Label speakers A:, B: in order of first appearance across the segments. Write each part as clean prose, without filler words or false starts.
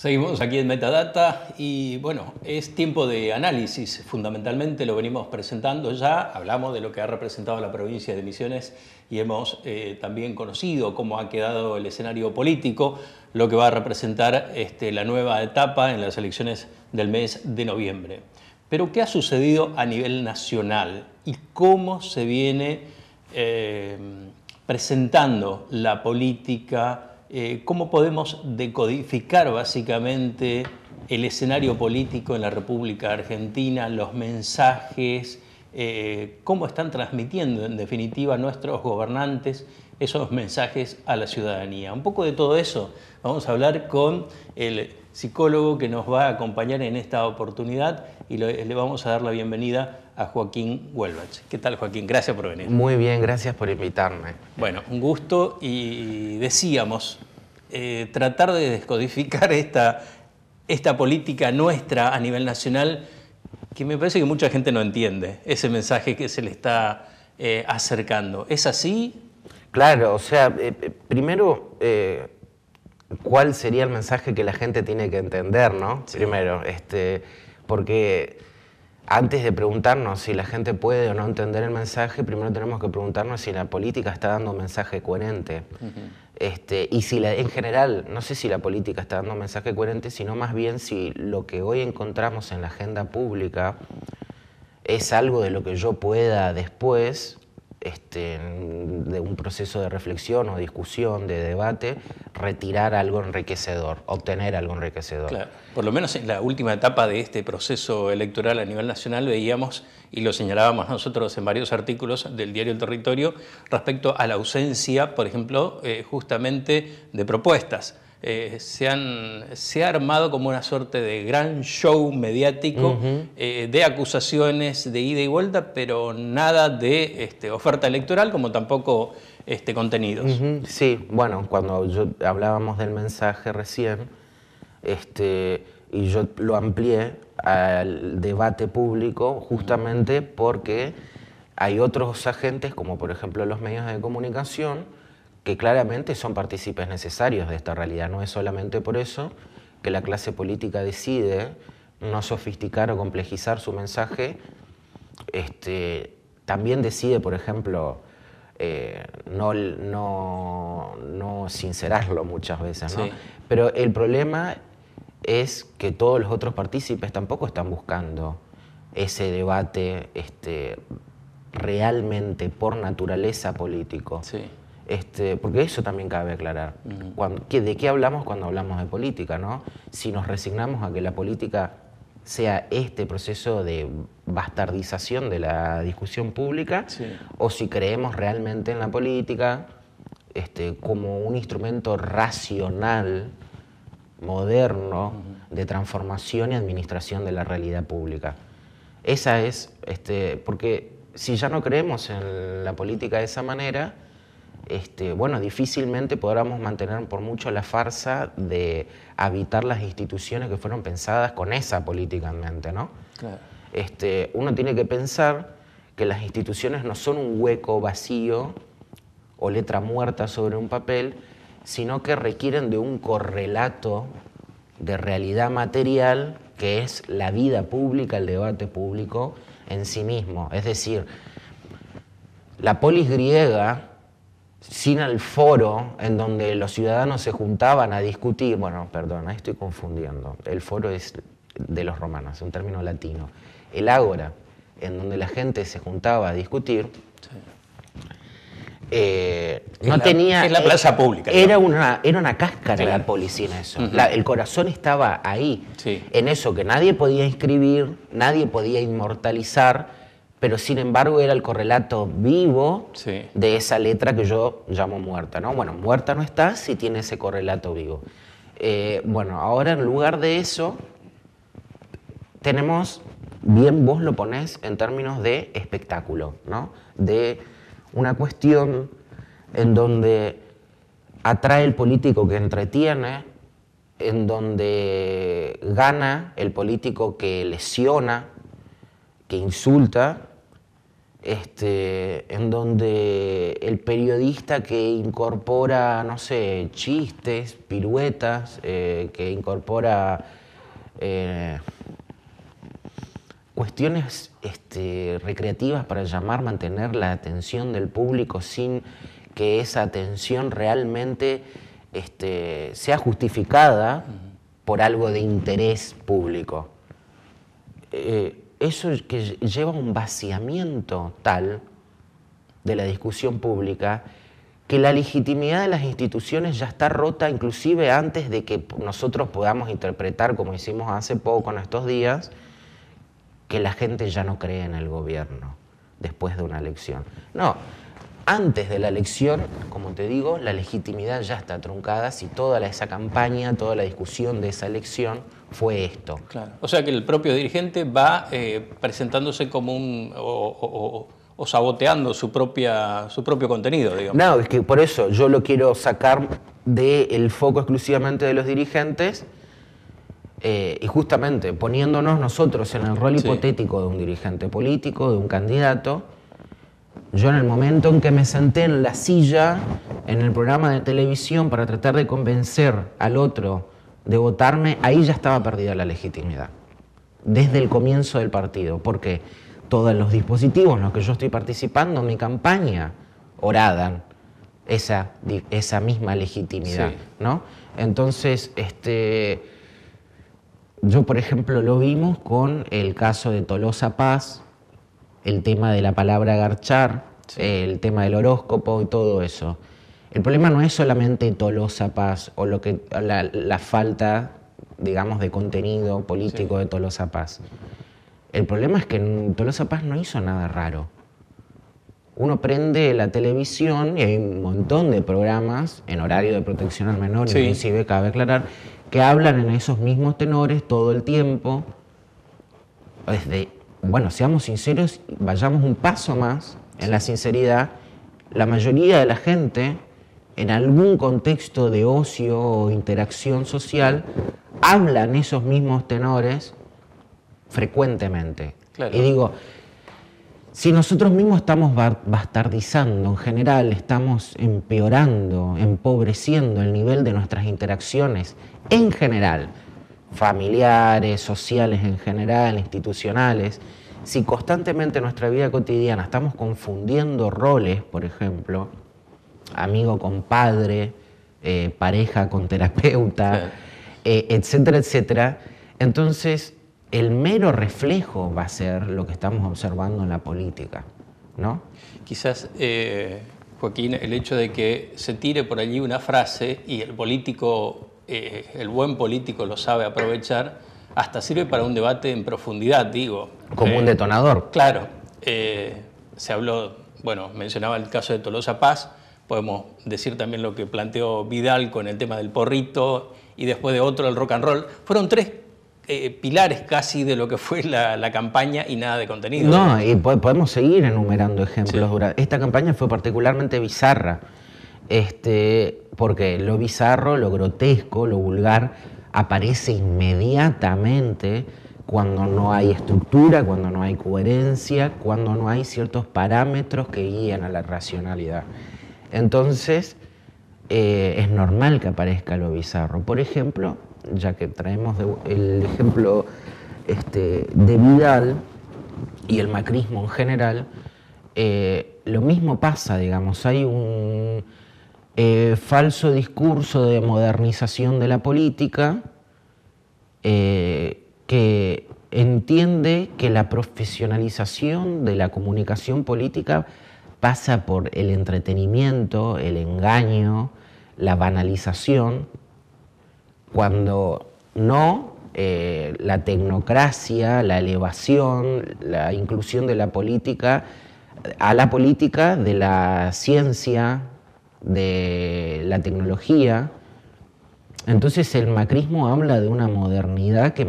A: Seguimos aquí en Metadata y bueno, es tiempo de análisis, fundamentalmente lo venimos presentando ya, hablamos de lo que ha representado la provincia de Misiones y hemos también conocido cómo ha quedado el escenario político, lo que va a representar la nueva etapa en las elecciones del mes de noviembre. Pero ¿qué ha sucedido a nivel nacional y cómo se viene presentando la política? ¿Cómo podemos decodificar básicamente el escenario político en la República Argentina, los mensajes, cómo están transmitiendo en definitiva nuestros gobernantes esos mensajes a la ciudadanía? Un poco de todo eso vamos a hablar con el psicólogo que nos va a acompañar en esta oportunidad y le vamos a dar la bienvenida a Joaquín Huelbach. ¿Qué tal, Joaquín? Gracias por venir.
B: Muy bien, gracias por invitarme.
A: Bueno, un gusto y decíamos, tratar de descodificar esta política nuestra a nivel nacional, que me parece que mucha gente no entiende ese mensaje que se le está acercando. ¿Es así?
B: Claro, o sea, primero, ¿cuál sería el mensaje que la gente tiene que entender, no? Sí. Primero, porque antes de preguntarnos si la gente puede o no entender el mensaje, primero tenemos que preguntarnos si la política está dando un mensaje coherente. Y si en general, no sé si la política está dando un mensaje coherente, sino más bien si lo que hoy encontramos en la agenda pública es algo de lo que yo pueda después, de un proceso de reflexión o discusión, de debate, retirar algo enriquecedor, obtener algo enriquecedor.
A: Claro. Por lo menos en la última etapa de este proceso electoral a nivel nacional veíamos, y lo señalábamos nosotros en varios artículos del diario El Territorio, respecto a la ausencia, por ejemplo, justamente de propuestas. Se ha armado como una suerte de gran show mediático de acusaciones de ida y vuelta, pero nada de oferta electoral, como tampoco contenidos.
B: Sí, bueno, cuando hablábamos del mensaje recién, y yo lo amplié al debate público justamente porque hay otros agentes, como por ejemplo los medios de comunicación, que claramente son partícipes necesarios de esta realidad. No es solamente por eso que la clase política decide no sofisticar o complejizar su mensaje, también decide, por ejemplo, no sincerarlo muchas veces, ¿no? Sí. Pero el problema es que todos los otros partícipes tampoco están buscando ese debate realmente por naturaleza político. Sí. Porque eso también cabe aclarar. ¿De qué hablamos cuando hablamos de política, no? Si nos resignamos a que la política sea este proceso de bastardización de la discusión pública, sí, o si creemos realmente en la política como un instrumento racional, moderno, de transformación y administración de la realidad pública. Esa es, porque si ya no creemos en la política de esa manera, bueno, difícilmente podamos mantener por mucho la farsa de habitar las instituciones que fueron pensadas con esa política en mente, ¿no? Claro. Uno tiene que pensar que las instituciones no son un hueco vacío o letra muerta sobre un papel, sino que requieren de un correlato de realidad material que es la vida pública, el debate público en sí mismo. Es decir, la polis griega, sin el foro en donde los ciudadanos se juntaban a discutir, bueno, perdona, estoy confundiendo, el foro es de los romanos, un término latino. El ágora, en donde la gente se juntaba a discutir, no tenía...
A: Es la plaza pública.
B: Era una cáscara, claro, la polis en eso. El corazón estaba ahí, sí, en eso que nadie podía inscribir, nadie podía inmortalizar, pero sin embargo era el correlato vivo, sí, de esa letra que yo llamo muerta, ¿no? Bueno, muerta no está si tiene ese correlato vivo. Bueno, ahora en lugar de eso, tenemos, bien vos lo ponés en términos de espectáculo, ¿no? De una cuestión en donde atrae el político que entretiene, en donde gana el político que lesiona, que insulta, en donde el periodista que incorpora, no sé, chistes, piruetas, que incorpora cuestiones recreativas para mantener la atención del público sin que esa atención realmente sea justificada por algo de interés público. Eso que lleva a un vaciamiento tal de la discusión pública que la legitimidad de las instituciones ya está rota inclusive antes de que nosotros podamos interpretar, como hicimos hace poco en estos días, que la gente ya no cree en el gobierno después de una elección. No, antes de la elección, como te digo, la legitimidad ya está truncada si toda esa campaña, toda la discusión de esa elección fue esto.
A: Claro. O sea que el propio dirigente va presentándose como o saboteando su propio contenido, digamos.
B: No, es que por eso yo lo quiero sacar del foco exclusivamente de los dirigentes y justamente poniéndonos nosotros en el rol hipotético de un dirigente político, de un candidato. Yo en el momento en que me senté en la silla, en el programa de televisión para tratar de convencer al otro de votarme, ahí ya estaba perdida la legitimidad. Desde el comienzo del partido. Porque todos los dispositivos en los que yo estoy participando, mi campaña, oradan esa misma legitimidad, sí, ¿no? Entonces, yo por ejemplo lo vimos con el caso de Tolosa Paz, el tema de la palabra garchar, sí, el tema del horóscopo y todo eso. El problema no es solamente Tolosa Paz o la falta, digamos, de contenido político, sí, de Tolosa Paz. El problema es que Tolosa Paz no hizo nada raro. Uno prende la televisión y hay un montón de programas en horario de protección al menor, sí, inclusive cabe aclarar, que hablan en esos mismos tenores todo el tiempo. Bueno, seamos sinceros, vayamos un paso más en la sinceridad. La mayoría de la gente, en algún contexto de ocio o interacción social, hablan esos mismos tenores frecuentemente. Claro. Y digo, si nosotros mismos estamos bastardizando, en general estamos empeorando, empobreciendo el nivel de nuestras interacciones, en general, familiares, sociales en general, institucionales, si constantemente en nuestra vida cotidiana estamos confundiendo roles, por ejemplo, amigo con padre, pareja con terapeuta, sí, etcétera, etcétera, entonces el mero reflejo va a ser lo que estamos observando en la política, ¿no?
A: Quizás, Joaquín, el hecho de que se tire por allí una frase y el político, el buen político lo sabe aprovechar, hasta sirve para un debate en profundidad, digo.
B: Como un detonador.
A: Claro. Se habló, bueno, mencionaba el caso de Tolosa Paz, podemos decir también lo que planteó Vidal con el tema del porrito y después de otro el rock and roll. Fueron tres pilares casi de lo que fue la campaña y nada de contenido.
B: No, y podemos seguir enumerando ejemplos. Sí. Esta campaña fue particularmente bizarra, porque lo bizarro, lo grotesco, lo vulgar aparece inmediatamente cuando no hay estructura, cuando no hay coherencia, cuando no hay ciertos parámetros que guían a la racionalidad. Entonces, es normal que aparezca lo bizarro. Por ejemplo, ya que traemos el ejemplo de Vidal y el macrismo en general, lo mismo pasa, digamos, hay un falso discurso de modernización de la política que entiende que la profesionalización de la comunicación política pasa por el entretenimiento, el engaño, la banalización, cuando no, la tecnocracia, la elevación, la inclusión de la política a la política de la ciencia, de la tecnología. Entonces el macrismo habla de una modernidad que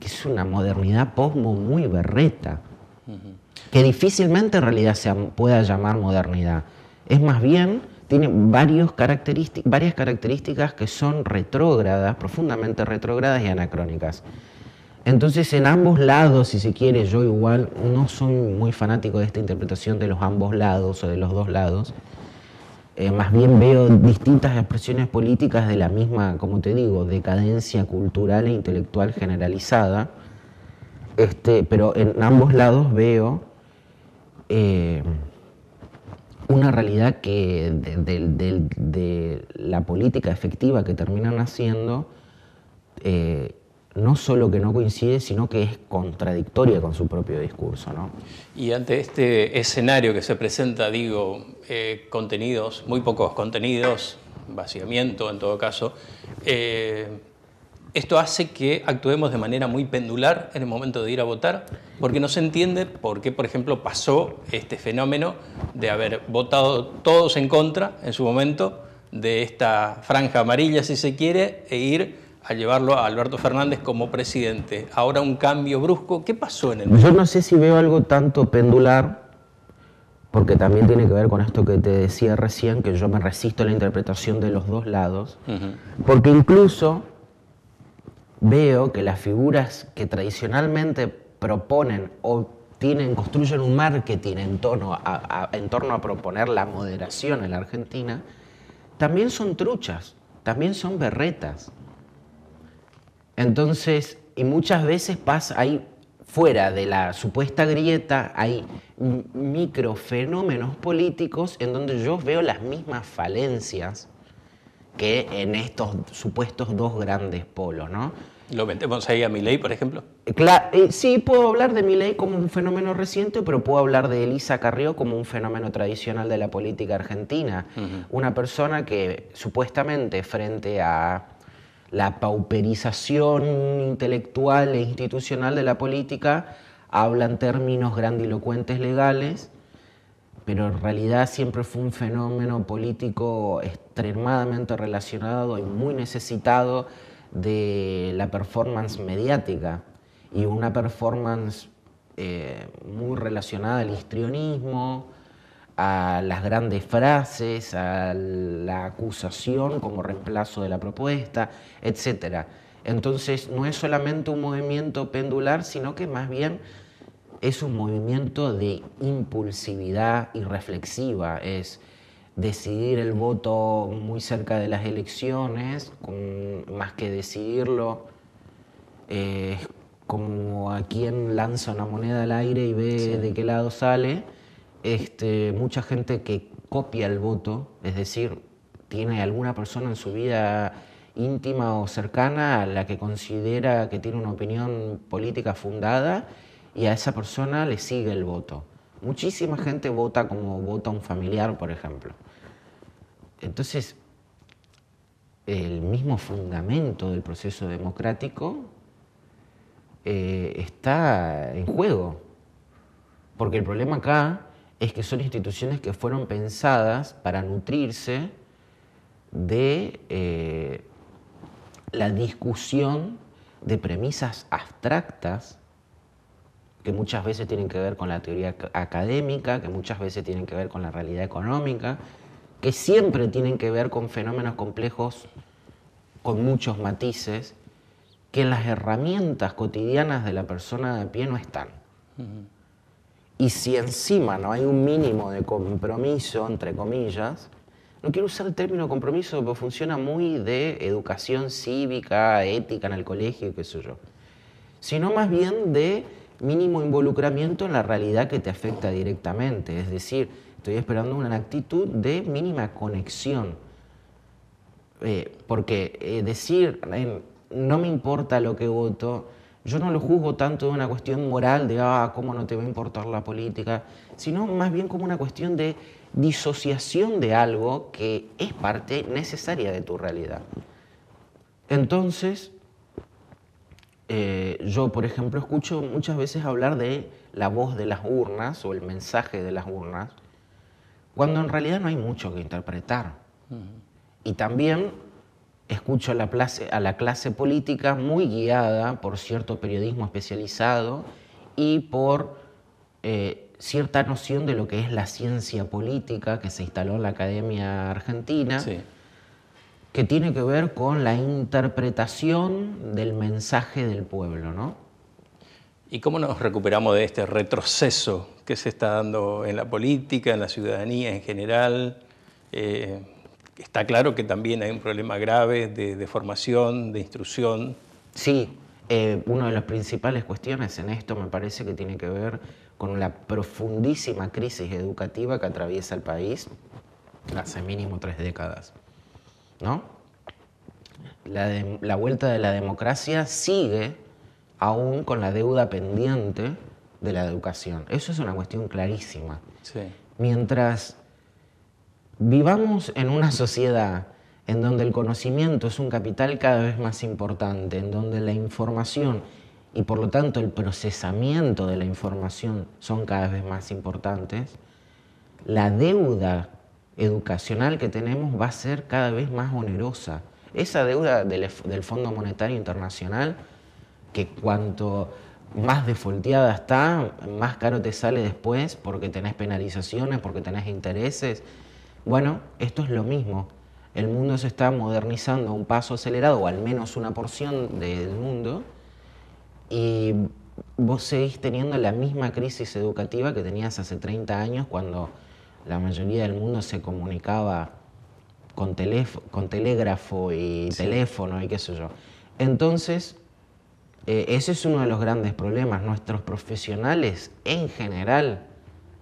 B: es una modernidad posmo muy berreta, que difícilmente en realidad se pueda llamar modernidad. Es más bien, tiene varias características que son retrógradas, profundamente retrógradas y anacrónicas. Entonces, en ambos lados, si se quiere, yo igual no soy muy fanático de esta interpretación de los ambos lados o de los dos lados. Más bien veo distintas expresiones políticas de la misma, como te digo, decadencia cultural e intelectual generalizada. Pero en ambos lados veo una realidad que de la política efectiva que terminan haciendo, no solo que no coincide, sino que es contradictoria con su propio discurso, ¿no?
A: Y ante este escenario que se presenta, digo, contenidos, muy pocos contenidos, vaciamiento en todo caso, esto hace que actuemos de manera muy pendular en el momento de ir a votar, porque no se entiende por qué, por ejemplo, pasó este fenómeno de haber votado todos en contra en su momento de esta franja amarilla, si se quiere, e ir a llevarlo a Alberto Fernández como presidente. Ahora un cambio brusco. ¿Qué pasó en el medio?
B: Yo no sé si veo algo tanto pendular, porque también tiene que ver con esto que te decía recién, que yo me resisto a la interpretación de los dos lados, porque incluso veo que las figuras que tradicionalmente proponen o construyen un marketing en torno a proponer la moderación en la Argentina, también son truchas, también son berretas. Entonces, y muchas veces pasa ahí, fuera de la supuesta grieta, hay microfenómenos políticos en donde yo veo las mismas falencias que en estos supuestos dos grandes polos, ¿no?
A: ¿Lo metemos ahí a Milei, por ejemplo?
B: Sí, puedo hablar de Milei como un fenómeno reciente, pero puedo hablar de Elisa Carrió como un fenómeno tradicional de la política argentina. Una persona que supuestamente frente a la pauperización intelectual e institucional de la política habla en términos grandilocuentes legales, pero en realidad siempre fue un fenómeno político extremadamente relacionado y muy necesitado de la performance mediática, y una performance muy relacionada al histrionismo, a las grandes frases, a la acusación como reemplazo de la propuesta, etc. Entonces no es solamente un movimiento pendular, sino que más bien es un movimiento de impulsividad irreflexiva, es decidir el voto muy cerca de las elecciones, más que decidirlo como a quien lanza una moneda al aire y ve de qué lado sale. Mucha gente que copia el voto, es decir, tiene alguna persona en su vida íntima o cercana a la que considera que tiene una opinión política fundada, y a esa persona le sigue el voto. Muchísima gente vota como vota un familiar, por ejemplo. Entonces, el mismo fundamento del proceso democrático está en juego. Porque el problema acá es que son instituciones que fueron pensadas para nutrirse de la discusión de premisas abstractas que muchas veces tienen que ver con la teoría académica, que muchas veces tienen que ver con la realidad económica, que siempre tienen que ver con fenómenos complejos con muchos matices, que en las herramientas cotidianas de la persona de a pie no están. Y si encima no hay un mínimo de compromiso, entre comillas, no quiero usar el término compromiso porque funciona muy de educación cívica, ética en el colegio, qué sé yo, sino más bien de mínimo involucramiento en la realidad que te afecta directamente. Es decir, estoy esperando una actitud de mínima conexión. Porque decir, no me importa lo que voto, yo no lo juzgo tanto de una cuestión moral de, cómo no te va a importar la política, sino más bien como una cuestión de disociación de algo que es parte necesaria de tu realidad. Entonces, yo, por ejemplo, escucho muchas veces hablar de la voz de las urnas o el mensaje de las urnas, cuando en realidad no hay mucho que interpretar. Y también escucho a la clase política muy guiada por cierto periodismo especializado y por cierta noción de lo que es la ciencia política que se instaló en la Academia Argentina, que tiene que ver con la interpretación del mensaje del pueblo, ¿no?
A: ¿Y cómo nos recuperamos de este retroceso que se está dando en la política, en la ciudadanía en general? Está claro que también hay un problema grave de formación, de instrucción.
B: Sí, una de las principales cuestiones en esto me parece que tiene que ver con la profundísima crisis educativa que atraviesa el país hace mínimo 3 décadas, ¿no? La vuelta de la democracia sigue aún con la deuda pendiente de la educación. Eso es una cuestión clarísima.
A: Sí.
B: Mientras vivamos en una sociedad en donde el conocimiento es un capital cada vez más importante, en donde la información y por lo tanto el procesamiento de la información son cada vez más importantes, la deuda educacional que tenemos va a ser cada vez más onerosa. Esa deuda del Fondo Monetario Internacional, que cuanto más defolteada está, más caro te sale después porque tenés penalizaciones, porque tenés intereses. Bueno, esto es lo mismo. El mundo se está modernizando a un paso acelerado, o al menos una porción del mundo, y vos seguís teniendo la misma crisis educativa que tenías hace 30 años cuando la mayoría del mundo se comunicaba con telégrafo y teléfono y qué sé yo. Entonces, ese es uno de los grandes problemas. Nuestros profesionales en general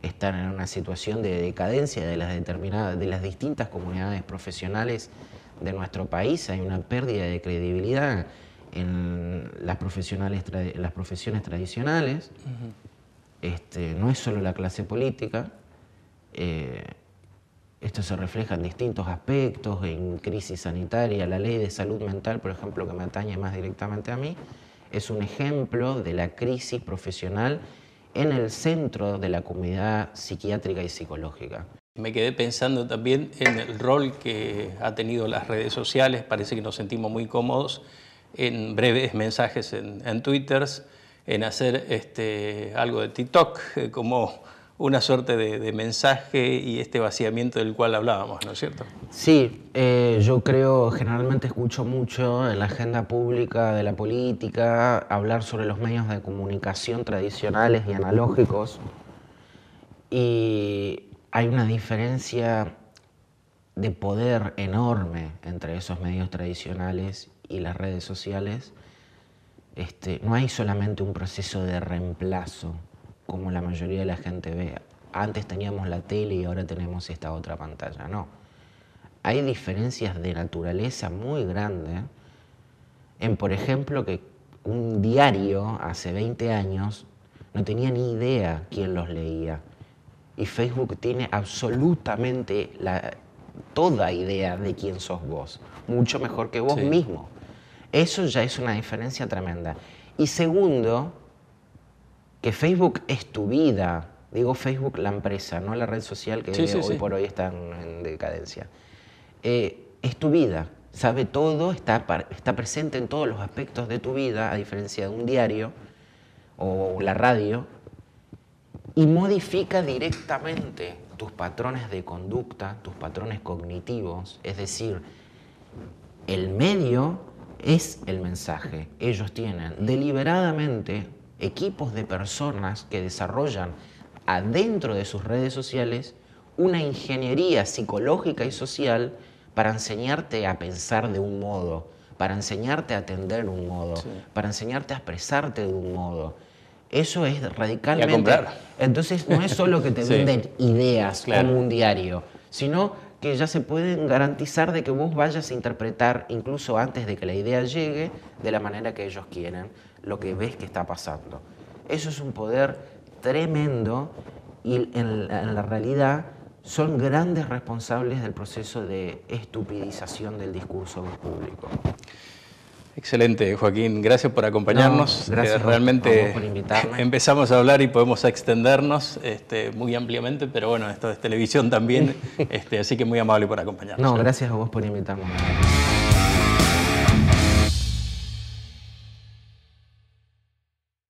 B: están en una situación de decadencia de las distintas comunidades profesionales de nuestro país. Hay una pérdida de credibilidad en las profesiones tradicionales. No es solo la clase política. Esto se refleja en distintos aspectos, en crisis sanitaria. La ley de salud mental, por ejemplo, que me atañe más directamente a mí, es un ejemplo de la crisis profesional en el centro de la comunidad psiquiátrica y psicológica.
A: Me quedé pensando también en el rol que ha tenido las redes sociales. Parece que nos sentimos muy cómodos en breves mensajes en Twitter, en hacer algo de TikTok, como una suerte de mensaje y este vaciamiento del cual hablábamos, ¿no es cierto?
B: Sí, yo generalmente escucho mucho en la agenda pública de la política hablar sobre los medios de comunicación tradicionales y analógicos, y hay una diferencia de poder enorme entre esos medios tradicionales y las redes sociales. No hay solamente un proceso de reemplazo, como la mayoría de la gente ve. Antes teníamos la tele y ahora tenemos esta otra pantalla. No. Hay diferencias de naturaleza muy grandes en, por ejemplo, que un diario hace 20 años no tenía ni idea quién los leía. Y Facebook tiene absolutamente toda idea de quién sos vos, mucho mejor que vos mismo. Eso ya es una diferencia tremenda. Y segundo, que Facebook es tu vida. Digo Facebook, la empresa, no la red social que hoy por hoy está en decadencia. Es tu vida, sabe todo, está presente en todos los aspectos de tu vida, a diferencia de un diario o la radio, y modifica directamente tus patrones de conducta, tus patrones cognitivos. Es decir, el medio es el mensaje. Ellos tienen deliberadamente equipos de personas que desarrollan adentro de sus redes sociales una ingeniería psicológica y social para enseñarte a pensar de un modo, para enseñarte a atender de un modo, para enseñarte a expresarte de un modo. Eso es radicalmente...
A: Y a comprar.
B: Entonces no es solo que te venden ideas como un diario, sino que ya se pueden garantizar de que vos vayas a interpretar, incluso antes de que la idea llegue, de la manera que ellos quieren, lo que ves que está pasando. Eso es un poder tremendo y en la realidad son grandes responsables del proceso de estupidización del discurso público.
A: Excelente, Joaquín. Gracias por acompañarnos.
B: No, gracias
A: realmente
B: a vos por invitarme.
A: Empezamos a hablar y podemos extendernos muy ampliamente, pero bueno, esto es televisión también, así que muy amable por acompañarnos.
B: No, gracias a vos por invitarme.